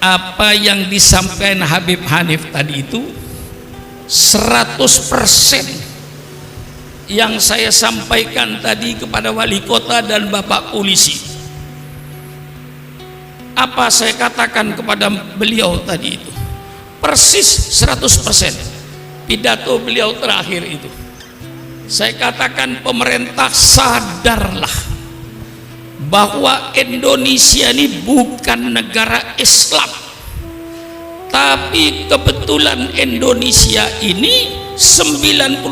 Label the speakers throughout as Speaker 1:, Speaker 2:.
Speaker 1: apa yang disampaikan Habib Hanif tadi itu 100% yang saya sampaikan tadi kepada wali kota dan bapak polisi. Apa saya katakan kepada beliau tadi itu persis 100%. Pidato beliau terakhir itu saya katakan, pemerintah sadarlah bahwa Indonesia ini bukan negara Islam, tapi kebetulan Indonesia ini 90%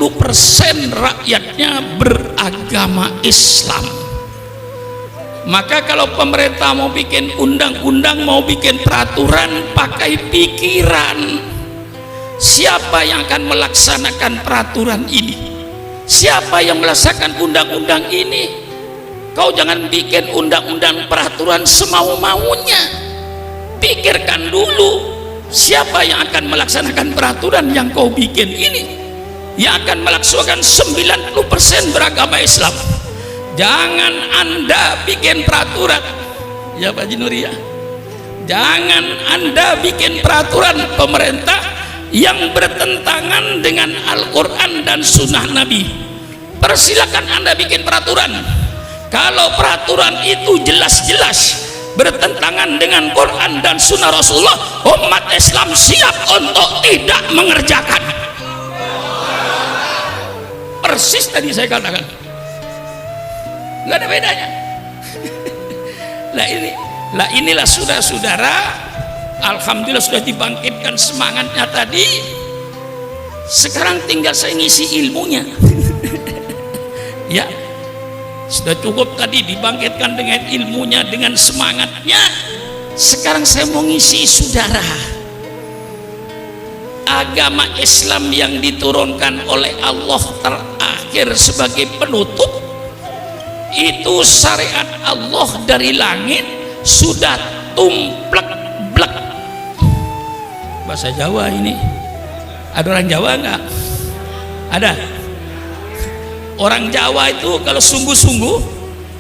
Speaker 1: rakyatnya beragama Islam. Maka kalau pemerintah mau bikin undang-undang, mau bikin peraturan, pakai pikiran. Siapa yang akan melaksanakan peraturan ini? Siapa yang melaksanakan undang-undang ini? Kau jangan bikin undang-undang peraturan semau-maunya. Pikirkan dulu, siapa yang akan melaksanakan peraturan yang kau bikin ini? Yang akan melaksanakan 90% beragama Islam. Jangan Anda bikin peraturan, ya Pak Jinuri ya. Jangan Anda bikin peraturan pemerintah yang bertentangan dengan Al-Quran dan Sunnah Nabi. Persilakan Anda bikin peraturan. Kalau peraturan itu jelas-jelas bertentangan dengan Quran dan Sunnah Rasulullah, umat Islam siap untuk tidak mengerjakan. Persis tadi saya katakan, nggak ada bedanya. Lah inilah saudara-saudara, alhamdulillah sudah dibangkitkan semangatnya tadi. Sekarang tinggal saya ngisi ilmunya. Ya, sudah cukup tadi dibangkitkan dengan ilmunya, dengan semangatnya. Sekarang saya mau ngisi saudara. Agama Islam yang diturunkan oleh Allah terakhir sebagai penutup, itu syariat Allah dari langit sudah tumplek-blek. Bahasa Jawa ini. Ada orang Jawa enggak? Ada. Orang Jawa itu kalau sungguh-sungguh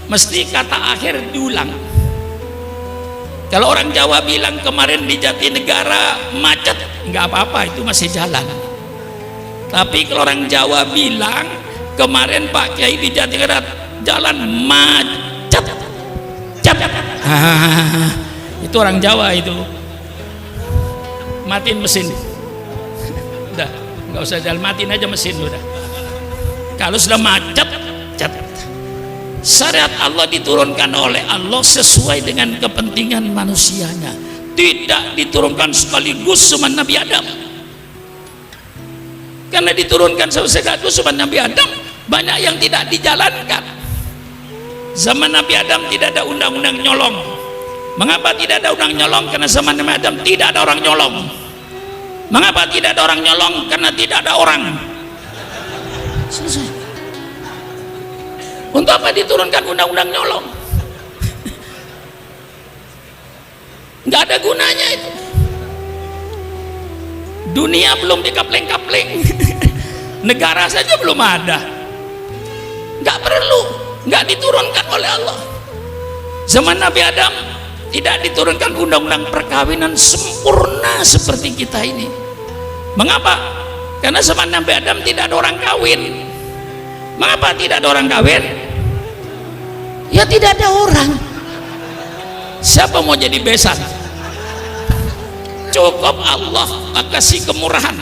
Speaker 1: mesti kata akhir diulang. Kalau orang Jawa bilang kemarin di Jatinegara macet, nggak apa-apa, itu masih jalan. Tapi kalau orang Jawa bilang kemarin Pak Kiai di Jatinegara jalan macet, itu orang Jawa itu. Matiin mesin. Udah, nggak usah jalan, matiin aja mesin udah. Kalau sudah macet, syariat Allah diturunkan oleh Allah sesuai dengan kepentingan manusianya, tidak diturunkan sekaligus sama Nabi Adam. Karena diturunkan sekaligus sama Nabi Adam, banyak yang tidak dijalankan. Zaman Nabi Adam tidak ada undang-undang nyolong. Mengapa tidak ada undang nyolong? Karena zaman Nabi Adam tidak ada orang nyolong. Mengapa tidak ada orang nyolong? Karena tidak ada orang. Selesai. Untuk apa diturunkan undang-undang nyolong? Nggak ada gunanya itu. Dunia belum dikapling-kapling. Negara saja belum ada. Nggak perlu, nggak diturunkan oleh Allah. Zaman Nabi Adam tidak diturunkan undang-undang perkawinan sempurna seperti kita ini. Mengapa? Karena zaman Nabi Adam tidak ada orang kawin. Mengapa tidak ada orang kawin? Ya tidak ada orang. Siapa mau jadi besan? Cukup Allah kasih kemurahan.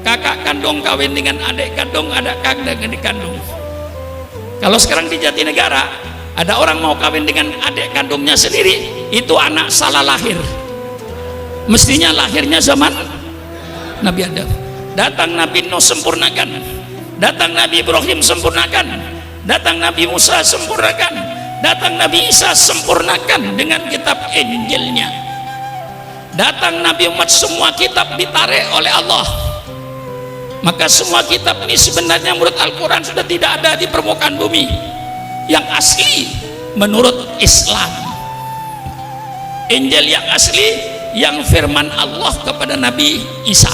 Speaker 1: Kakak kandung kawin dengan adik kandung, adik kandung. Kalau sekarang di Jatinegara ada orang mau kawin dengan adik kandungnya sendiri, itu anak salah lahir. Mestinya lahirnya zaman Nabi Adam. Datang Nabi Nuh sempurnakan, datang Nabi Ibrahim sempurnakan, datang Nabi Musa sempurnakan, datang Nabi Isa sempurnakan dengan kitab Injilnya. Datang Nabi Muhammad, semua kitab ditarik oleh Allah. Maka semua kitab ini sebenarnya menurut Al-Quran sudah tidak ada di permukaan bumi. Yang asli menurut Islam, Injil yang asli, yang firman Allah kepada Nabi Isa,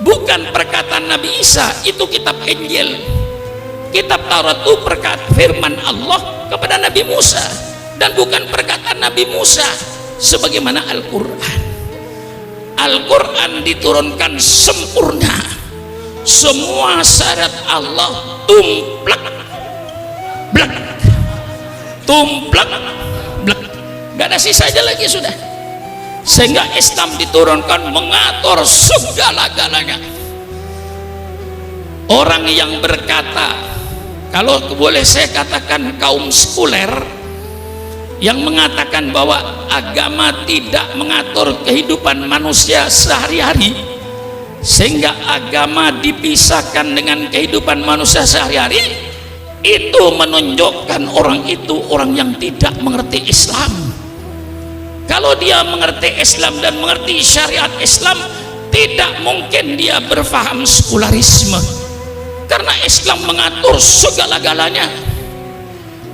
Speaker 1: bukan perkataan Nabi Isa, itu kitab Injil. Kitab Taurat itu perkataan firman Allah kepada Nabi Musa, dan bukan perkataan Nabi Musa sebagaimana Al-Quran. Al-Quran diturunkan sempurna, semua syarat Allah tumplek blek, tumplek blek, gak ada sisanya lagi sudah. Sehingga Islam diturunkan mengatur segala-galanya. Orang yang berkata, kalau boleh saya katakan kaum sekuler, yang mengatakan bahwa agama tidak mengatur kehidupan manusia sehari-hari, sehingga agama dipisahkan dengan kehidupan manusia sehari-hari, itu menunjukkan orang itu orang yang tidak mengerti Islam. Kalau dia mengerti Islam dan mengerti syariat Islam, tidak mungkin dia berfaham sekularisme, karena Islam mengatur segala-galanya,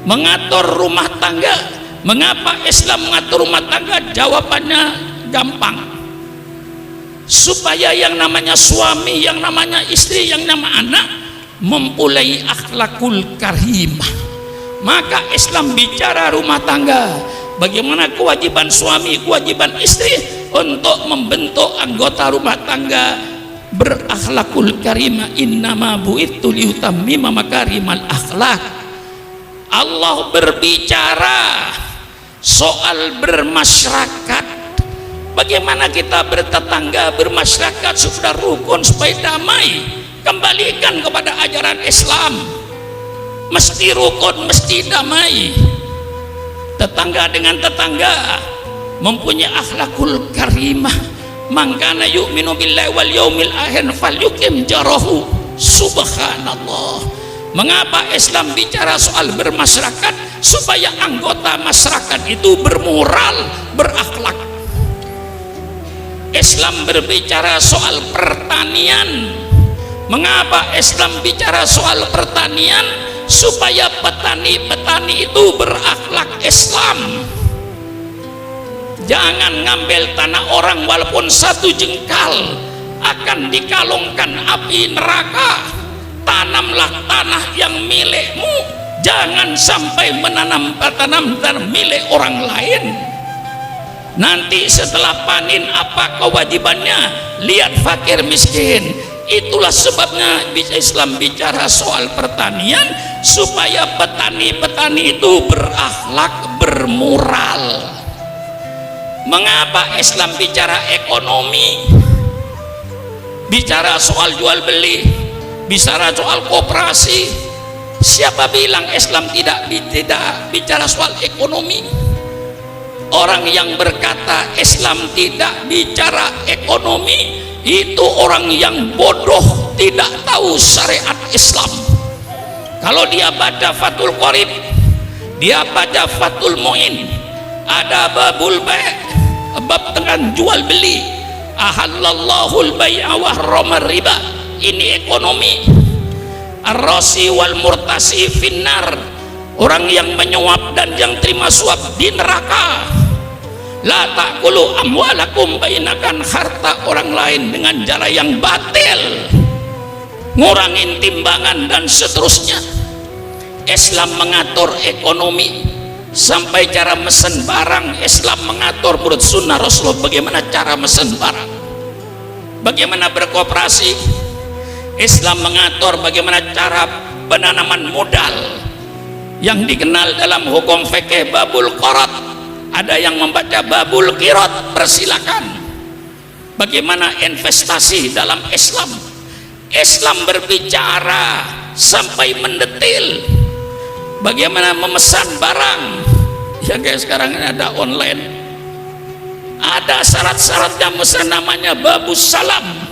Speaker 1: mengatur rumah tangga. Mengapa Islam mengatur rumah tangga? Jawabannya gampang, supaya yang namanya suami, yang namanya istri, yang namanya anak mempunyai akhlakul karimah. Maka Islam bicara rumah tangga, bagaimana kewajiban suami, kewajiban istri untuk membentuk anggota rumah tangga berakhlakul karimah. Innama bu'itsu liutammima makarimal akhlak. Allah berbicara soal bermasyarakat, bagaimana kita bertetangga, bermasyarakat supaya rukun, supaya damai. Kembalikan kepada ajaran Islam, mesti rukun, mesti damai. Tetangga dengan tetangga mempunyai akhlakul karimah. Man kana yu'minu billahi wal yaumil akhir falyukim jarahu. Subhanallah. Mengapa Islam bicara soal bermasyarakat? Supaya anggota masyarakat itu bermoral, berakhlak. Islam berbicara soal pertanian. Mengapa Islam bicara soal pertanian? Supaya petani-petani itu berakhlak Islam. Jangan ngambil tanah orang walaupun satu jengkal, akan dikalungkan api neraka. Tanamlah tanah yang milikmu, jangan sampai menanam tanah milik orang lain. Nanti setelah panen apa kewajibannya? Lihat fakir miskin. Itulah sebabnya Islam bicara soal pertanian, supaya petani-petani itu berakhlak, bermoral. Mengapa Islam bicara ekonomi? Bicara soal jual beli, bicara soal koperasi. Siapa bilang Islam tidak bicara soal ekonomi? Orang yang berkata Islam tidak bicara ekonomi, itu orang yang bodoh, tidak tahu syariat Islam. Kalau dia baca Fathul Qorib, dia baca Fathul Mu'in, ada babul bai', bab tentang jual beli, ahallallahul bai'a wa harramar riba, ini ekonomi. Ar-rasi wal murtasi finnar, orang yang menyuap dan yang terima suap di neraka. La ta'kulu amwalakum bainakan, harta orang lain dengan cara yang batil, ngurangin timbangan dan seterusnya. Islam mengatur ekonomi sampai cara mesen barang. Islam mengatur menurut sunnah Rasulullah bagaimana cara mesen barang, bagaimana berkooperasi. Islam mengatur bagaimana cara penanaman modal yang dikenal dalam hukum fikih babul qarat. Ada yang membaca babul qirat, persilakan. Bagaimana investasi dalam Islam? Islam berbicara sampai mendetil bagaimana memesan barang. Ya kayak sekarang ini ada online, ada syarat-syaratnya, memesan namanya babus salam.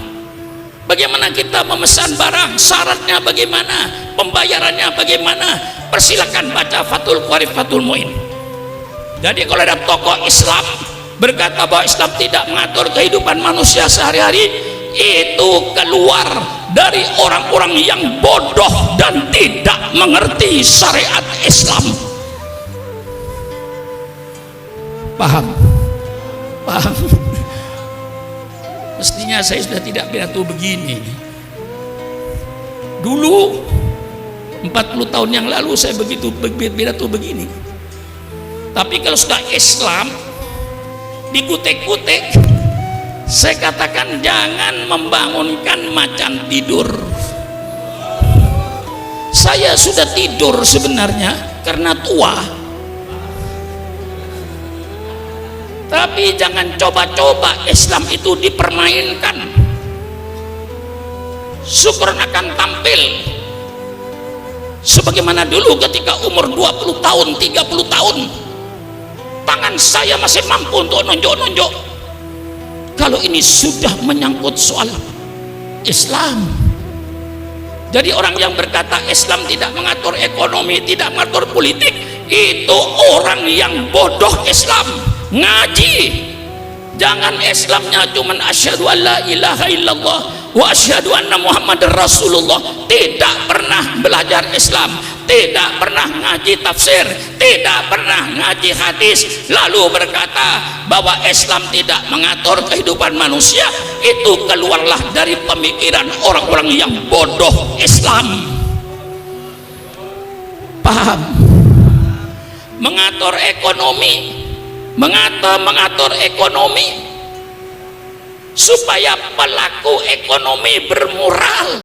Speaker 1: Bagaimana kita memesan barang, syaratnya bagaimana, pembayarannya bagaimana. Persilakan baca Fathul Qorib, Fathul Mu'in. Jadi kalau ada tokoh Islam berkata bahwa Islam tidak mengatur kehidupan manusia sehari-hari, itu keluar dari orang-orang yang bodoh dan tidak mengerti syariat Islam. Paham? Paham? Mestinya saya sudah tidak pidato begini. Dulu 40 tahun yang lalu saya begitu pidato begini. Tapi kalau sudah Islam dikutek-kutek, Saya katakan jangan membangunkan macan tidur. Saya sudah tidur sebenarnya karena tua, tapi jangan coba-coba Islam itu dipermainkan. Syukur akan tampil sebagaimana dulu ketika umur 20 tahun 30 tahun tangan saya masih mampu untuk nonjok-nonjok. Kalau ini sudah menyangkut soal Islam, jadi orang yang berkata Islam tidak mengatur ekonomi, tidak mengatur politik, itu orang yang bodoh Islam. Ngaji, jangan Islamnya cuman asyhadu an la ilaha illallah wa asyhadu anna muhammadar rasulullah, tidak pernah belajar Islam, tidak pernah ngaji tafsir, tidak pernah ngaji hadis, lalu berkata bahwa Islam tidak mengatur kehidupan manusia. Itu keluarlah dari pemikiran orang-orang yang bodoh Islam. Paham? Mengatur ekonomi, mengatur ekonomi supaya pelaku ekonomi bermoral.